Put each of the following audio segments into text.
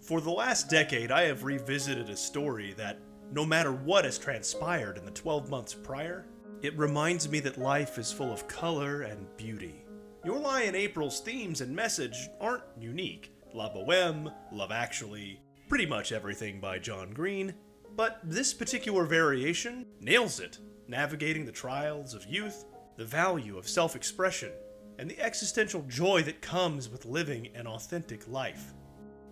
For the last decade, I have revisited a story that, no matter what has transpired in the 12 months prior, it reminds me that life is full of color and beauty. Your Lie in April's themes and message aren't unique. La Boheme, Love Actually, pretty much everything by John Green. But this particular variation nails it, navigating the trials of youth, the value of self-expression, and the existential joy that comes with living an authentic life.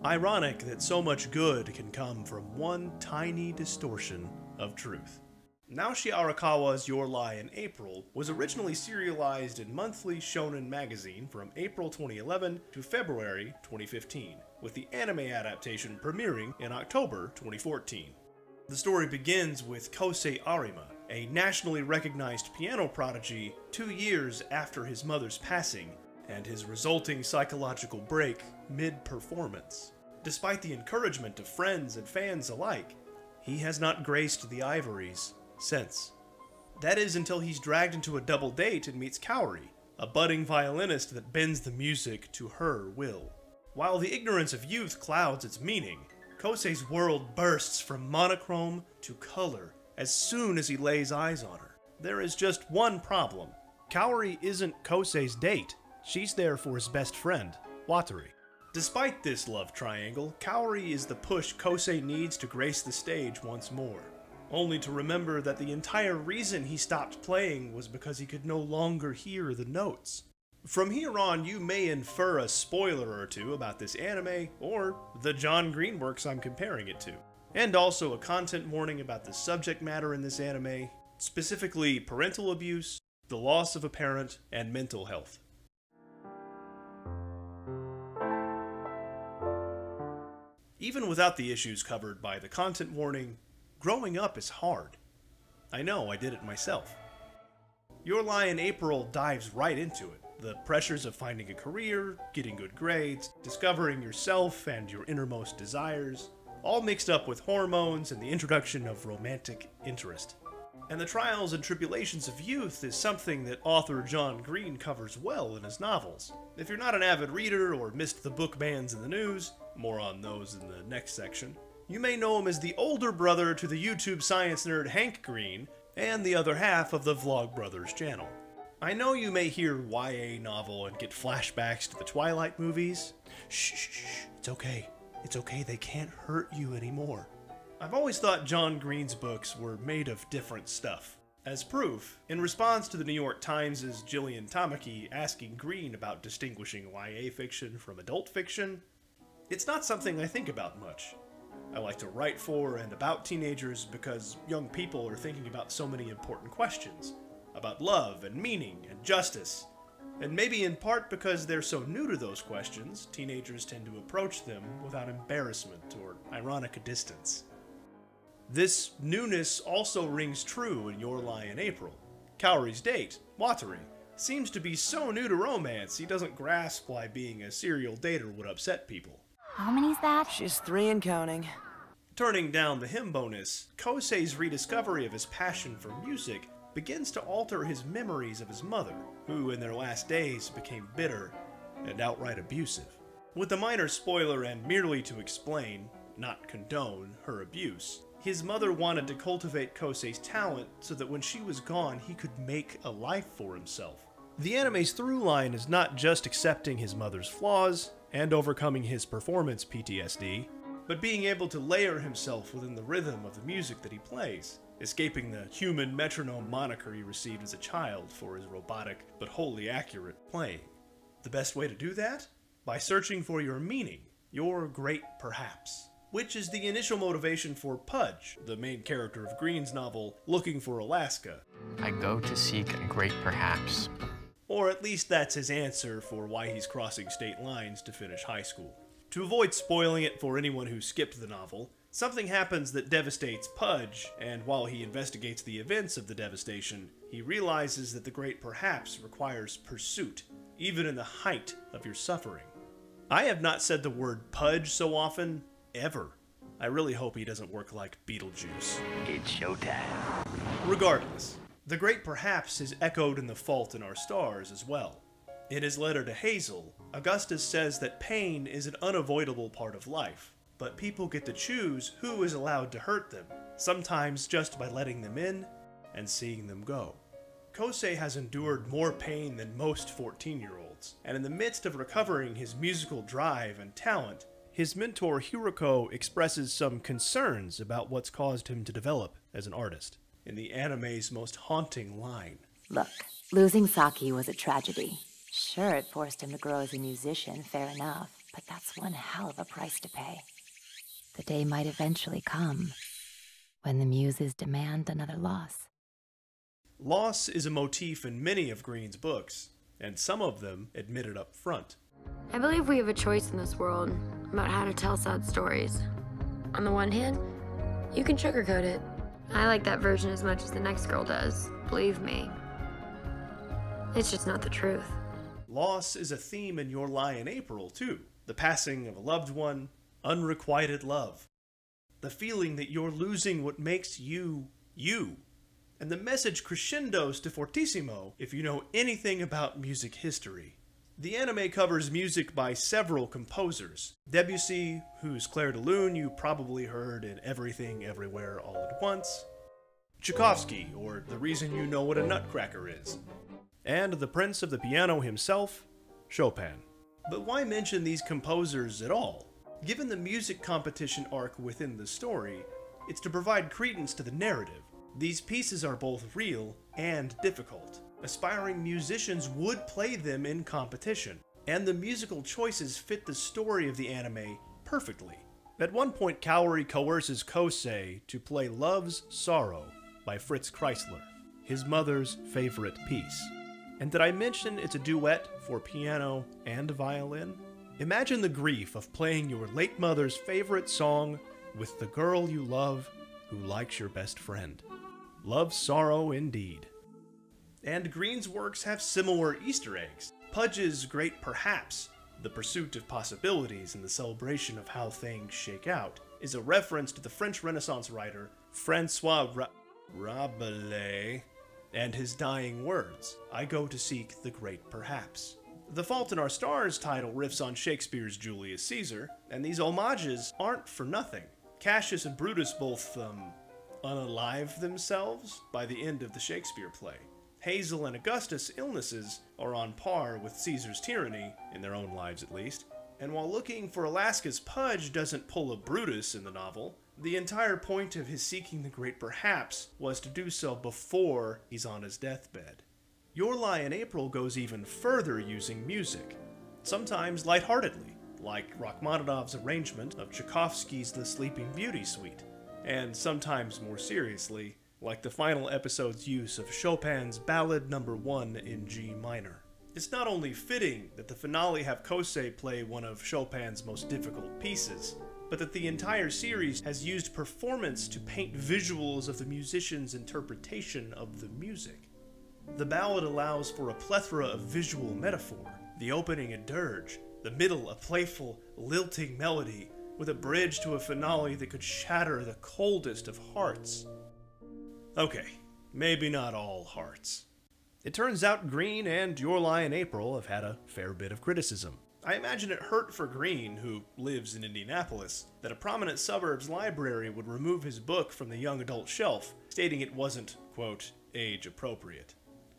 Ironic that so much good can come from one tiny distortion of truth. Naoshi Arakawa's Your Lie in April was originally serialized in Monthly Shonen Magazine from April 2011 to February 2015, with the anime adaptation premiering in October 2014. The story begins with Kousei Arima, a nationally recognized piano prodigy 2 years after his mother's passing, and his resulting psychological break mid-performance. Despite the encouragement of friends and fans alike, he has not graced the ivories since. That is until he's dragged into a double date and meets Kaori, a budding violinist that bends the music to her will. While the ignorance of youth clouds its meaning, Kousei's world bursts from monochrome to color as soon as he lays eyes on her. There is just one problem. Kaori isn't Kousei's date. She's there for his best friend, Watari. Despite this love triangle, Kaori is the push Kousei needs to grace the stage once more, only to remember that the entire reason he stopped playing was because he could no longer hear the notes. From here on, you may infer a spoiler or two about this anime, or the John Green works I'm comparing it to, and also a content warning about the subject matter in this anime, specifically parental abuse, the loss of a parent, and mental health. Even without the issues covered by the content warning, growing up is hard. I know, I did it myself. Your Lie in April dives right into it. The pressures of finding a career, getting good grades, discovering yourself and your innermost desires, all mixed up with hormones and the introduction of romantic interest. And the trials and tribulations of youth is something that author John Green covers well in his novels. If you're not an avid reader or missed the book bans in the news, more on those in the next section, you may know him as the older brother to the YouTube science nerd Hank Green, and the other half of the Vlog Brothers channel. I know you may hear YA novel and get flashbacks to the Twilight movies. Shh, it's okay. It's okay, they can't hurt you anymore. I've always thought John Green's books were made of different stuff. As proof, in response to the New York Times' Jillian Tamaki asking Green about distinguishing YA fiction from adult fiction, it's not something I think about much. I like to write for and about teenagers because young people are thinking about so many important questions, about love and meaning and justice. And maybe in part because they're so new to those questions, teenagers tend to approach them without embarrassment or ironic distance. This newness also rings true in Your Lie in April. Kaori's date, Watari, seems to be so new to romance he doesn't grasp why being a serial dater would upset people. How many's that? She's 3 and counting. Turning down the hymn bonus, Kousei's rediscovery of his passion for music begins to alter his memories of his mother, who in their last days became bitter and outright abusive. With a minor spoiler and merely to explain, not condone, her abuse, his mother wanted to cultivate Kousei's talent so that when she was gone he could make a life for himself. The anime's through line is not just accepting his mother's flaws and overcoming his performance PTSD, but being able to layer himself within the rhythm of the music that he plays, escaping the human metronome moniker he received as a child for his robotic but wholly accurate playing. The best way to do that? By searching for your meaning, your great perhaps, which is the initial motivation for Pudge, the main character of Green's novel, Looking for Alaska. I go to seek a great perhaps. Or at least that's his answer for why he's crossing state lines to finish high school. To avoid spoiling it for anyone who skipped the novel, something happens that devastates Pudge, and while he investigates the events of the devastation, he realizes that the great perhaps requires pursuit, even in the height of your suffering. I have not said the word Pudge so often, ever. I really hope he doesn't work like Beetlejuice. It's showtime. Regardless, the great perhaps is echoed in The Fault in Our Stars as well. In his letter to Hazel, Augustus says that pain is an unavoidable part of life, but people get to choose who is allowed to hurt them, sometimes just by letting them in and seeing them go. Kousei has endured more pain than most 14-year-olds, and in the midst of recovering his musical drive and talent, his mentor Hiroko expresses some concerns about what's caused him to develop as an artist, in the anime's most haunting line. Look, losing Saki was a tragedy. Sure, it forced him to grow as a musician, fair enough, but that's one hell of a price to pay. The day might eventually come when the muses demand another loss. Loss is a motif in many of Green's books, and some of them admit it up front. I believe we have a choice in this world about how to tell sad stories. On the one hand, you can sugarcoat it. I like that version as much as the next girl does, believe me. It's just not the truth. Loss is a theme in Your Lie in April, too. The passing of a loved one, unrequited love. The feeling that you're losing what makes you, you. And the message crescendos to fortissimo if you know anything about music history. The anime covers music by several composers. Debussy, whose Clair de Lune you probably heard in Everything Everywhere All at Once. Tchaikovsky, or The Reason You Know What a Nutcracker Is. And the prince of the piano himself, Chopin. But why mention these composers at all? Given the music competition arc within the story, it's to provide credence to the narrative. These pieces are both real and difficult. Aspiring musicians would play them in competition, and the musical choices fit the story of the anime perfectly. At one point, Kaori coerces Kousei to play Love's Sorrow by Fritz Kreisler, his mother's favorite piece. And did I mention it's a duet for piano and violin? Imagine the grief of playing your late mother's favorite song with the girl you love who likes your best friend. Love's Sorrow indeed. And Green's works have similar Easter eggs. Pudge's Great Perhaps, the pursuit of possibilities and the celebration of how things shake out, is a reference to the French Renaissance writer Francois Rabelais and his dying words, I go to seek the Great Perhaps. The Fault in Our Stars title riffs on Shakespeare's Julius Caesar, and these homages aren't for nothing. Cassius and Brutus both, unalive themselves by the end of the Shakespeare play. Hazel and Augustus' illnesses are on par with Caesar's tyranny, in their own lives at least, and while Looking for Alaska's Pudge doesn't pull a Brutus in the novel, the entire point of his seeking the Great Perhaps was to do so before he's on his deathbed. Your Lie in April goes even further using music, sometimes lightheartedly, like Rachmaninoff's arrangement of Tchaikovsky's The Sleeping Beauty Suite, and sometimes more seriously, like the final episode's use of Chopin's Ballad No. 1 in G minor. It's not only fitting that the finale have Kousei play one of Chopin's most difficult pieces, but that the entire series has used performance to paint visuals of the musician's interpretation of the music. The ballad allows for a plethora of visual metaphor, the opening a dirge, the middle a playful, lilting melody, with a bridge to a finale that could shatter the coldest of hearts. Okay, maybe not all hearts. It turns out Green and Your Lie in April have had a fair bit of criticism. I imagine it hurt for Green, who lives in Indianapolis, that a prominent suburbs library would remove his book from the young adult shelf, stating it wasn't, quote, age appropriate.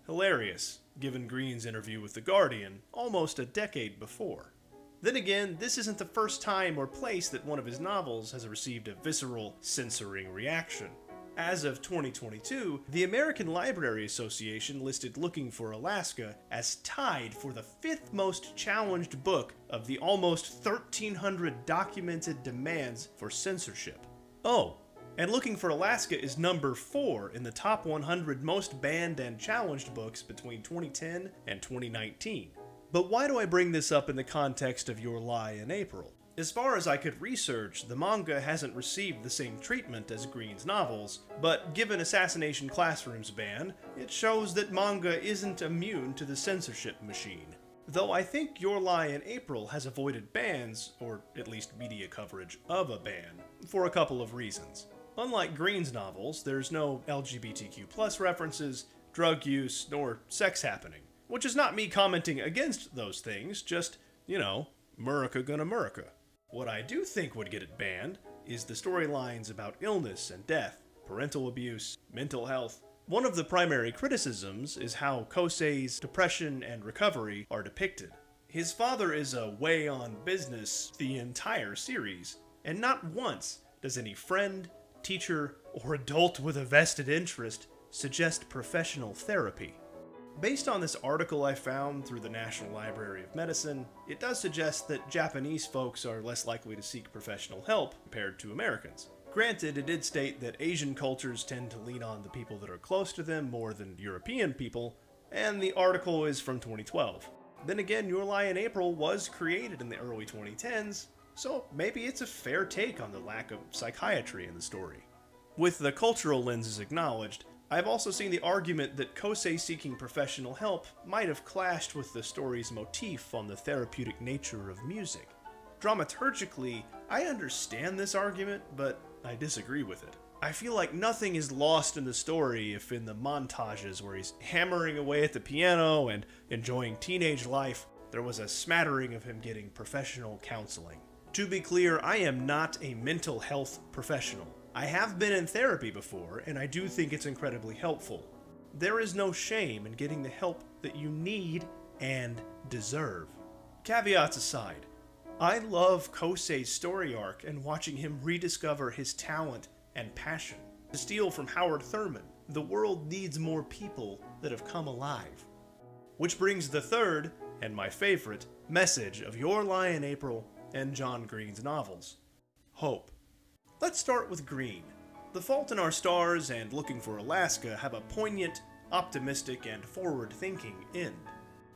Hilarious, given Green's interview with The Guardian almost a decade before. Then again, this isn't the first time or place that one of his novels has received a visceral, censoring reaction. As of 2022, the American Library Association listed Looking for Alaska as tied for the 5th most challenged book of the almost 1,300 documented demands for censorship. Oh, and Looking for Alaska is number 4 in the top 100 most banned and challenged books between 2010 and 2019. But why do I bring this up in the context of Your Lie in April? As far as I could research, the manga hasn't received the same treatment as Green's novels, but given Assassination Classroom's ban, it shows that manga isn't immune to the censorship machine. Though I think Your Lie in April has avoided bans, or at least media coverage of a ban, for a couple of reasons. Unlike Green's novels, there's no LGBTQ+ references, drug use, nor sex happening. Which is not me commenting against those things, just, Murica gonna Murica. What I do think would get it banned is the storylines about illness and death, parental abuse, mental health. One of the primary criticisms is how Kousei's depression and recovery are depicted. His father is away on business the entire series, and not once does any friend, teacher, or adult with a vested interest suggest professional therapy. Based on this article I found through the National Library of Medicine, it does suggest that Japanese folks are less likely to seek professional help compared to Americans. Granted, it did state that Asian cultures tend to lean on the people that are close to them more than European people, and the article is from 2012. Then again, Your Lie in April was created in the early 2010s, so maybe it's a fair take on the lack of psychiatry in the story. With the cultural lenses acknowledged, I've also seen the argument that Kousei seeking professional help might have clashed with the story's motif on the therapeutic nature of music. Dramaturgically, I understand this argument, but I disagree with it. I feel like nothing is lost in the story if in the montages where he's hammering away at the piano and enjoying teenage life, there was a smattering of him getting professional counseling. To be clear, I am not a mental health professional. I have been in therapy before, and I do think it's incredibly helpful. There is no shame in getting the help that you need and deserve. Caveats aside, I love Kousei's story arc and watching him rediscover his talent and passion. To steal from Howard Thurman, the world needs more people that have come alive. Which brings the third, and my favorite, message of Your Lie in April and John Green's novels: hope. Let's start with Green. The Fault in Our Stars and Looking for Alaska have a poignant, optimistic, and forward-thinking end.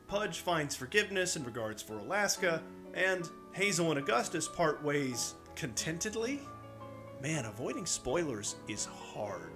Pudge finds forgiveness in regards for Alaska, and Hazel and Augustus part ways contentedly? Man, avoiding spoilers is hard.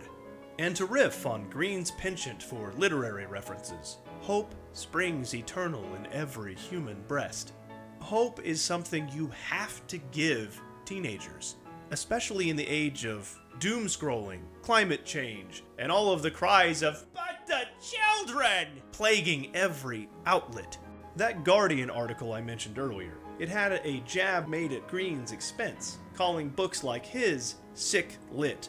And to riff on Green's penchant for literary references, hope springs eternal in every human breast. Hope is something you have to give teenagers, especially in the age of doom scrolling, climate change, and all of the cries of "But the children!" plaguing every outlet. That Guardian article I mentioned earlier, it had a jab made at Green's expense, calling books like his sick lit,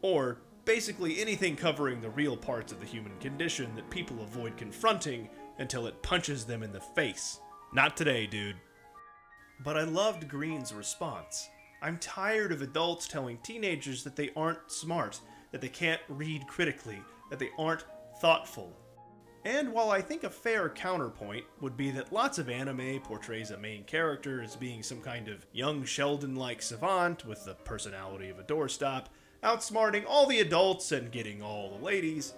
or basically anything covering the real parts of the human condition that people avoid confronting until it punches them in the face. Not today, dude. But I loved Green's response. I'm tired of adults telling teenagers that they aren't smart, that they can't read critically, that they aren't thoughtful. And while I think a fair counterpoint would be that lots of anime portrays a main character as being some kind of young Sheldon-like savant with the personality of a doorstop, outsmarting all the adults and getting all the ladies,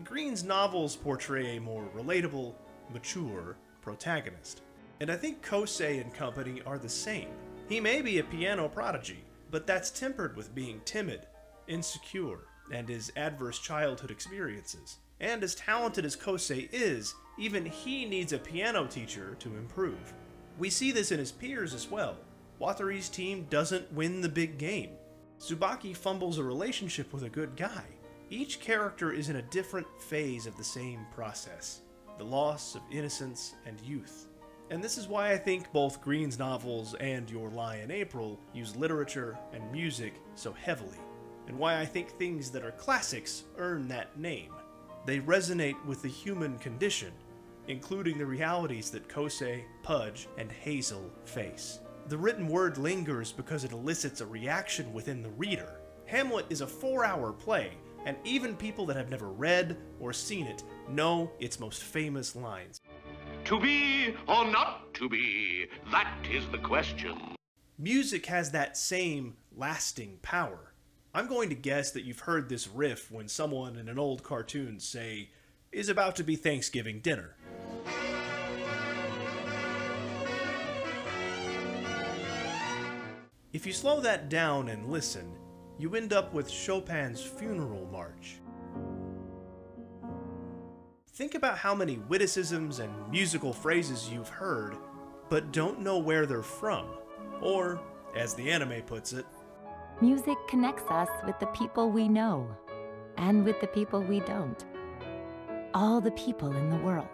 Green's novels portray a more relatable, mature protagonist. And I think Kousei and company are the same. He may be a piano prodigy, but that's tempered with being timid, insecure, and his adverse childhood experiences. And as talented as Kousei is, even he needs a piano teacher to improve. We see this in his peers as well. Watari's team doesn't win the big game. Tsubaki fumbles a relationship with a good guy. Each character is in a different phase of the same process, the loss of innocence and youth. And this is why I think both Green's novels and Your Lie in April use literature and music so heavily, and why I think things that are classics earn that name. They resonate with the human condition, including the realities that Kousei, Pudge, and Hazel face. The written word lingers because it elicits a reaction within the reader. Hamlet is a 4-hour play, and even people that have never read or seen it know its most famous lines. To be or not to be, that is the question. Music has that same lasting power. I'm going to guess that you've heard this riff when someone in an old cartoon, say, is about to be Thanksgiving dinner. If you slow that down and listen, you end up with Chopin's Funeral March. Think about how many witticisms and musical phrases you've heard, but don't know where they're from. Or, as the anime puts it, Music connects us with the people we know, and with the people we don't. All the people in the world.